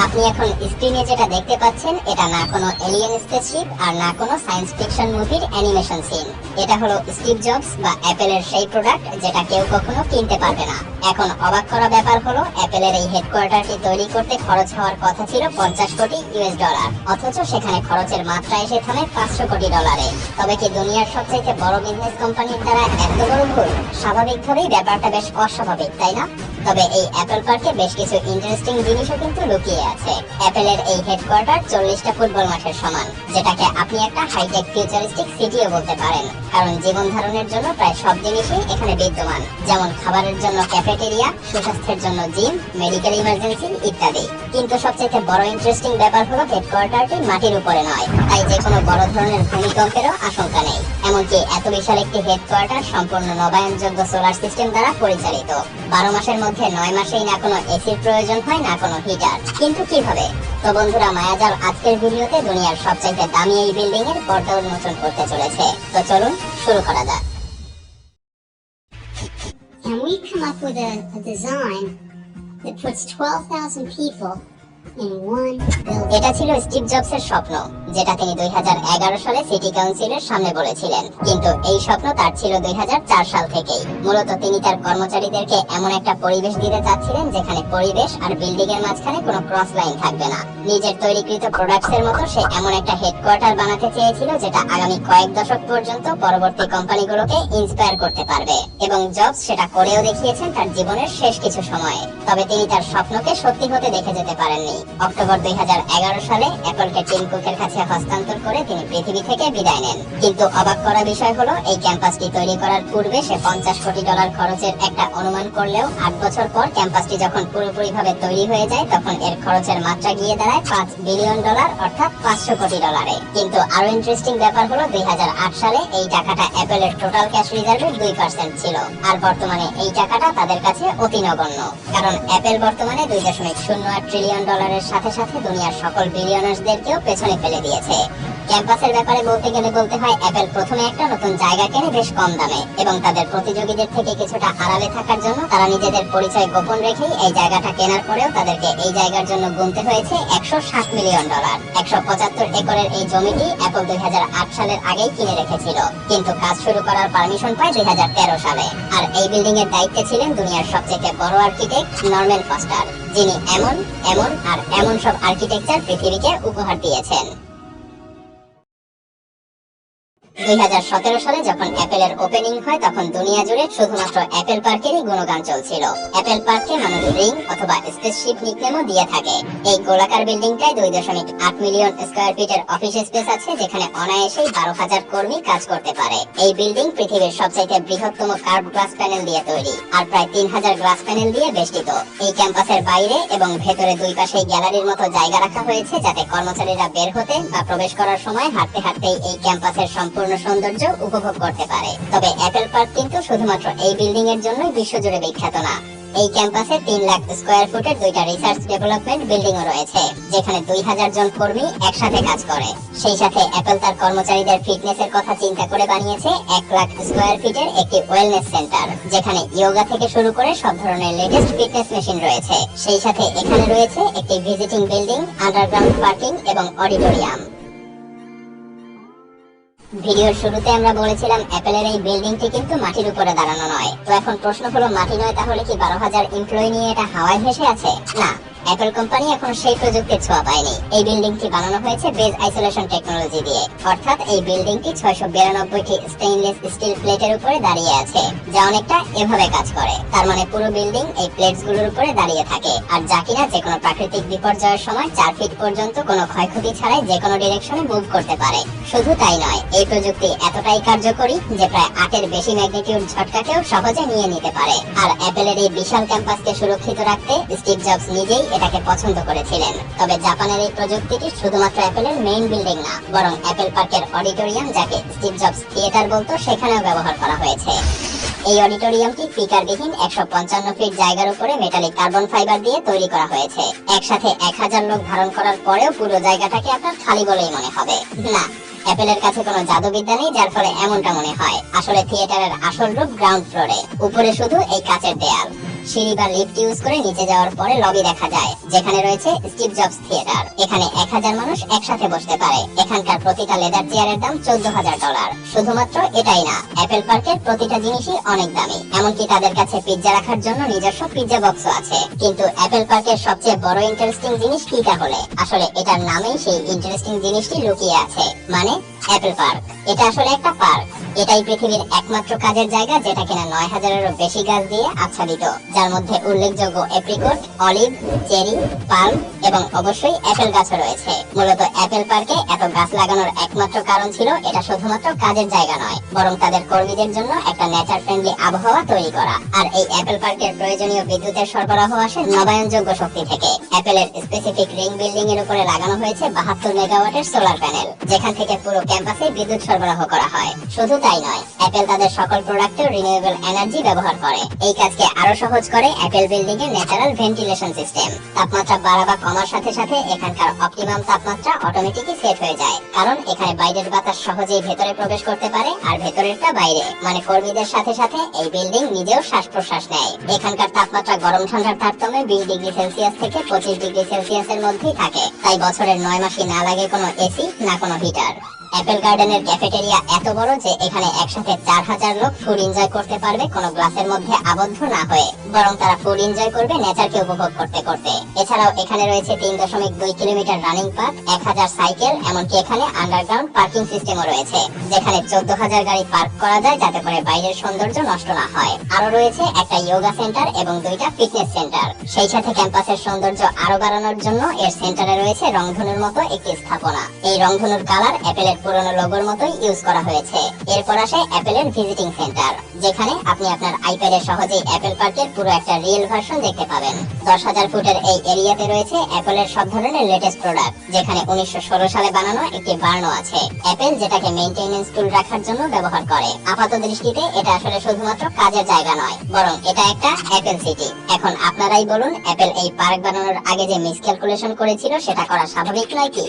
আপনি এখন স্ক্রিনে যেটা দেখতে পাচ্ছেন এটা না কোনো এলিয়েন স্পেসশিপ আর না কোনো সায়েন্স ফিকশন মুভির অ্যানিমেশন সিন। এটা হলো স্টিভ জবস বা অ্যাপেলের সেই প্রোডাক্ট যেটা কেউ কখনো কিনতে পারবে না। এখন অবাক করা ব্যাপার হলো অ্যাপেলের এই হেডকোয়ার্টারটি তৈরি করতে খরচ হওয়ার কথা ছিল $50 কোটি, অথচ সেখানে খরচের মাত্রা এসে থামে $500 কোটি। তবে কি দুনিয়ার সবচেয়ে বড় বিজনেস কোম্পানির দ্বারা এত বড় ভুল? স্বাভাবিকভাবেই ব্যাপারটা বেশ অস্বাভাবিক, তাই না? তবে এই অ্যাপল পার্কে বেশ কিছু ইন্টারেস্টিং জিনিসও কিন্তু লুকিয়ে আছে। অ্যাপেলের এই হেডকোয়ার্টার 40টা ফুটবল মাঠের সমান, যেটাকে আপনি একটা হাইটেক ফিউচারিস্টিক সিটিও বলতে পারেন, কারণ জীবন ধারণের জন্য প্রায় সব জিনিসই এখানে বিদ্যমান, যেমন খাবারের জন্য ক্যাফেটেরিয়া, সুস্বাস্থ্যের জন্য জিম, মেডিকেল ইমার্জেন্সি ইত্যাদি। কিন্তু সবচেয়ে বড় ইন্টারেস্টিং ব্যাপার হলো হেডকোয়ার্টারটি মাটির উপরে নয়, তাই যে কোনো বড় ধরনের ভূমিকম্পেরও আশঙ্কা নেই। এমনকি এত বিশাল একটি হেডকোয়ার্টার সম্পূর্ণ নবায়নযোগ্য সোলার সিস্টেম দ্বারা পরিচালিত। 12 মাসের মধ্যে 9 মাসেই না কোনো এসির প্রয়োজন হয় না কোনো হিটার। কিন্তু কিভাবে? তো বন্ধুরা, মায়াজাল আজকের ভিডিওতে দুনিয়ার সবচেয়ে দামি এই বিল্ডিং এর পর্দা উন্মোচন করতে চলেছে। তো চলুন শুরু করা যাক। And we come up with a design that puts 12,000 people in one building. এটা ছিল স্টিভ জবসের স্বপ্ন, যেটা তিনি 2011 সালে সিটি কাউন্সিলের সামনে বলেছিলেন। কিন্তু এই স্বপ্ন তার ছিল 2004 সাল থেকেই। মূলত তিনি তার কর্মচারীদেরকে এমন একটা পরিবেশ দিতে চাচ্ছিলেন যেখানে পরিবেশ আর বিল্ডিং এর মাঝখানে কোনো ক্রস লাইন থাকবে না। নিজের তৈরিকৃত প্রোডাক্টস এর মতো সে এমন একটা হেডকোয়ার্টার বানাতে চেয়েছিল যেটা আগামী কয়েক দশক পর্যন্ত পরবর্তী কোম্পানিগুলোকে ইন্সপায়ার করতে পারবে, এবং জবস সেটা করেও দেখিয়েছেন তার জীবনের শেষ কিছু সময়ে। তবে তিনি তার স্বপ্নকে সত্যি হতে দেখে যেতে পারেননি। অক্টোবর 2011 সালে অ্যাপলকে টিম কুকের কাছে হস্তান্তর করে তিনি পৃথিবী থেকে বিদায় নেন। কিন্তু অবাক করা বিষয় হলো এই ক্যাম্পাসটি তৈরি করার পূর্বে সে $50 কোটি খরচের একটা অনুমান করলেও 8 বছর পর ক্যাম্পাসটি যখন পুরোপুরিভাবে তৈরি হয়ে যায় তখন এর খরচের মাত্রা গিয়ে দাঁড়ায় $5 বিলিয়ন, অর্থাৎ $500 কোটি। কিন্তু আরো ইন্টারেস্টিং ব্যাপার হলো 2008 সালে এই টাকাটা অ্যাপলের টোটাল ক্যাশ রিজার্ভের 2% ছিল, আর বর্তমানে এই টাকাটা তাদের কাছে অতি নগণ্য। কারণ অ্যাপল বর্তমানে $2.08 ট্রিলিয়ন সাথে সাথে দুনিয়ার সকল বিলিয়নার্সদেরকেও পেছনে ফেলে দিয়েছে। ক্যাম্পাসের ব্যাপারে বলতে গেলে বলতে হয় অ্যাপল প্রথমে একটা নতুন জায়গা কেনে বেশ কম দামে, এবং তাদের প্রতিযোগীদের থেকে কিছুটা আড়ালে থাকার জন্য তারা নিজেদের পরিচয় গোপন রেখেই এই জায়গাটা কেনার পরেও তাদেরকে এই জায়গার জন্য গুনতে হয়েছে $160 মিলিয়ন। 175 একরের এই জমিটি অ্যাপল 2008 সালের আগেই কিনে রেখেছিল, কিন্তু কাজ শুরু করার পারমিশন পায় 2013 সালে। আর এই বিল্ডিং এর দায়িত্বে ছিলেন দুনিয়ার সবচেয়ে বড় আর্কিটেক্ট নরম্যান ফস্টার, যিনি এমন আর এমন সব আর্কিটেকচার পৃথিবীকে উপহার দিয়েছেন। 2017 সালে যখন অ্যাপেলের ওপেনিং হয় তখন দুনিয়া জুড়ে শুধুমাত্র অ্যাপেল পার্কেরই গুণগান চলছিল। অ্যাপেল পার্কে মানুষ রিং অথবা স্পেসশিপ নিকনেমও দিয়ে থাকে। এই গোলাকার বিল্ডিংটায় 2.8 মিলিয়ন স্কয়ার ফিটের অফিস স্পেস আছে, যেখানে অনায়াসেই 12,000 কর্মী কাজ করতে পারে। এই বিল্ডিং পৃথিবীর সবচেয়ে বৃহত্তম কার্ভ গ্লাস প্যানেল দিয়ে তৈরি, আর প্রায় 3000 গ্লাস প্যানেল দিয়ে বেষ্টিত। এই ক্যাম্পাসের বাইরে এবং ভেতরে দুই পাশেই গ্যালারির মতো জায়গা রাখা হয়েছে, যাতে কর্মচারীরা বের হতে বা প্রবেশ করার সময় হাঁটতে হাঁটতেই এই ক্যাম্পাসের সম্পূর্ণ সৌন্দর্য উপভোগ করতে পারে। তবে অ্যাপল পার্ক কিন্তু শুধুমাত্র এই বিল্ডিং এর জন্যই বিশ্বজুড়ে বিখ্যাত না। এই ক্যাম্পাসে 3 লাখ স্কয়ার ফুটের 2টা রিসার্চ ডেভেলপমেন্ট বিল্ডিংও রয়েছে, যেখানে 2000 জন কর্মী একসাথে কাজ করে। সেই সাথে অ্যাপল তার কর্মচারীদের ফিটনেসের কথা চিন্তা করে বানিয়েছে 1 লাখ স্কয়ার ফিটের একটি ওয়েলনেস সেন্টার, যেখানে ইয়োগা থেকে শুরু করে সব ধরনের লেটেস্ট ফিটনেস মেশিন রয়েছে। সেই সাথে এখানে রয়েছে একটি ভিজিটিং বিল্ডিং, আন্ডারগ্রাউন্ড পার্কিং এবং অডিটোরিয়াম। ভিডিওর শুরুতে আমরা বলেছিলাম অ্যাপলের এই বিল্ডিংটি কিন্তু মাটির উপরে দাঁড়ানো নয়। তো এখন প্রশ্ন হলো, মাটি নয় তাহলে কি 12,000 এমপ্লয়ি নিয়ে এটা হাওয়ায় ভেসে আছে? না, অ্যাপল কোম্পানি এখন সেই প্রযুক্তির ছোঁয়া পায়নি। এই বিল্ডিংটি বানানো হয়েছে বেজ আইসোলেশন টেকনোলজি দিয়ে, অর্থাৎ এই বিল্ডিংটি 692টি স্টেইনলেস স্টিল প্লেটের উপরে দাঁড়িয়ে আছে, যা অনেকটা এভাবে কাজ করে। তার মানে পুরো বিল্ডিং এই প্লেটস গুলোর উপরে দাঁড়িয়ে থাকে, আর যা কিনা যে কোনো প্রাকৃতিক বিপর্যয়ের সময় 4 ফিট পর্যন্ত কোনো ক্ষয়ক্ষতি ছাড়াই যে কোনো ডিরেকশনে মুভ করতে পারে। শুধু তাই নয়, এই প্রযুক্তি এতটাই কার্যকরী যে প্রায় 8-এর বেশি ম্যাগনিটিউড ঝটকাকেও সহজে নিয়ে নিতে পারে। আর অ্যাপলের এই বিশাল ক্যাম্পাসকে সুরক্ষিত রাখতে স্টিভ জবস নিজেই এটাকে পছন্দ করেছিলেন। তবে জাপানের এই প্রযুক্তিটি শুধুমাত্র অ্যাপলের মেইন বিল্ডিং না, বরং অ্যাপল পার্কের অডিটোরিয়াম, যাকে স্টিভ জবস থিয়েটার বলতো, সেখানেও ব্যবহার করা হয়েছে। এই অডিটোরিয়ামটি স্পিকারবিহীন 155 ফিট জায়গার উপরে মেটালিক কার্বন ফাইবার দিয়ে তৈরি করা হয়েছে। একসাথে 1000 লোক ধারণ করার পরেও পুরো জায়গাটাকে আপনার খালি বলেই মনে হবে না। অ্যাপলের কাছে কোনো জাদুবিদ্যা নেই যার ফলে এমনটা মনে হয়। আসলে থিয়েটারের আসল রূপ গ্রাউন্ড ফ্লোরে, উপরে শুধু এই কাচের দেয়াল। সিঁড়ি বা লিফট ইউজ করে নিচে যাওয়ার পরে লবি দেখা যায়, যেখানে রয়েছে স্টিভ জবস থিয়েটার। এখানে 1000 মানুষ একসাথে বসতে পারে। এখানকার প্রতিটা লেদার চেয়ারের দাম $14,000। শুধুমাত্র এটাই না, অ্যাপেল পার্কের প্রতিটা জিনিসই অনেক দামি। এমনকি তাদের কাছে পিৎজা রাখার জন্য নিজস্ব পিৎজা বক্সও আছে। কিন্তু অ্যাপেল পার্কের সবচেয়ে বড় ইন্টারেস্টিং জিনিস কি তাহলে? আসলে এটার নামেই সেই ইন্টারেস্টিং জিনিসটি লুকিয়ে আছে, মানে অ্যাপেল পার্ক। এটা আসলে একটা পার্ক। এটাই পৃথিবীর একমাত্র কাজের জায়গা যেটা কিনা 9000-এরও বেশি গাছ দিয়ে আচ্ছাদিত, যার মধ্যে উল্লেখযোগ্য এপ্রিকট, অলিভ, চেরি, পাল্ম এবং অবশ্যই অ্যাপেল গাছও রয়েছে। মূলত অ্যাপেল পার্কে এত গাছ লাগানোর একমাত্র কারণ ছিল এটা শুধুমাত্র কাজের জায়গা নয়, বরং তাদের কর্মীদের জন্য একটা নেচার ফ্রেন্ডলি আবহাওয়া তৈরি করা। আর এই অ্যাপেল পার্কের প্রয়োজনীয় বিদ্যুতের সরবরাহ আসে নবায়নযোগ্য শক্তি থেকে। অ্যাপেলের স্পেসিফিক রিং বিল্ডিং এর উপরে লাগানো হয়েছে 72 মেগাওয়াটের সোলার প্যানেল, যেখান থেকে পুরো ক্যাম্পাসে বিদ্যুৎ সরবরাহ করা হয়। শুধু তাই নয়, অ্যাপেল তাদের সকল প্রোডাক্টে রিনিউয়েবল এনার্জি ব্যবহার করে। এই কাজকে আরো সহজ করে অ্যাপেল বিল্ডিং এর ন্যাচারাল ভেন্টিলেশন সিস্টেম। তাপমাত্রা বাড়া বা কমার সাথে সাথে এখানকার অপটিমাম তাপমাত্রা অটোমেটিকই সেট হয়ে যায়, কারণ এখানে বাইরের বাতাস সহজেই ভেতরে প্রবেশ করতে পারে আর ভেতরেরটা বাইরে। মানে কর্মীদের সাথে সাথে এই বিল্ডিং নিজেও শ্বাস প্রশ্বাস নেয়। এখানকার তাপমাত্রা গরম ঠান্ডার তারতম্যে 20 ডিগ্রি সেলসিয়াস থেকে 25 ডিগ্রি সেলসিয়াসের মধ্যেই থাকে। তাই বছরের 9 মাসই না লাগে কোনো এসি না কোনো হিটার। অ্যাপেল গার্ডেনের ক্যাফেটেরিয়া এত বড় যে এখানে একসাথে 4000 লোক ফুড এনজয় করতে পারবে কোনো গ্লাসের মধ্যে আবদ্ধ না হয়ে, বরং তারা ফুড এনজয় করবে নেচারকে উপভোগ করতে করতে। এছাড়াও এখানে রয়েছে 3.2 কিলোমিটার রানিং পাথ, 1000 সাইকেল, এমনকি এখানে আন্ডারগ্রাউন্ড পার্কিং সিস্টেমও রয়েছে, যেখানে 14000 গাড়ি পার্ক করা যায় যাতে করে বাইরের সৌন্দর্য নষ্ট না হয়। আরো রয়েছে একটা যোগা সেন্টার এবং 2টা ফিটনেস সেন্টার। সেই সাথে ক্যাম্পাসের সৌন্দর্য আরো বাড়ানোর জন্য এর সেন্টারে রয়েছে রংধনুর মতো একটি স্থাপনা। এই রংধনুর কালার অ্যাপেলের পুরনো লোগোর মতোই ইউজ করা হয়েছে। এরপর আসে অ্যাপেলের ভিজিটিং সেন্টার, যেখানে আপনি আপনার আইপ্যাডে সহজেই অ্যাপেল পার্কের পুরো একটা রিয়েল ভার্সন দেখতে পাবেন। 10,000 ফুটের এই এরিয়াতে রয়েছে অ্যাপেলের সব ধরনের লেটেস্ট প্রোডাক্ট, যেখানে 1916 সালে বানানো একটি বার্নও আছে। অ্যাপেল যেটাকে মেইনটেনেন্স টুল রাখার জন্য ব্যবহার করে। আপাত দৃষ্টিতে এটা আসলে শুধুমাত্র কাজের জায়গা নয়, বরং এটা একটা অ্যাপেল সিটি। এখন আপনারাই বলুন, অ্যাপেল এই পার্ক বানানোর আগে যে মিসক্যালকুলেশন করেছিল সেটা করা স্বাভাবিক নয় কি?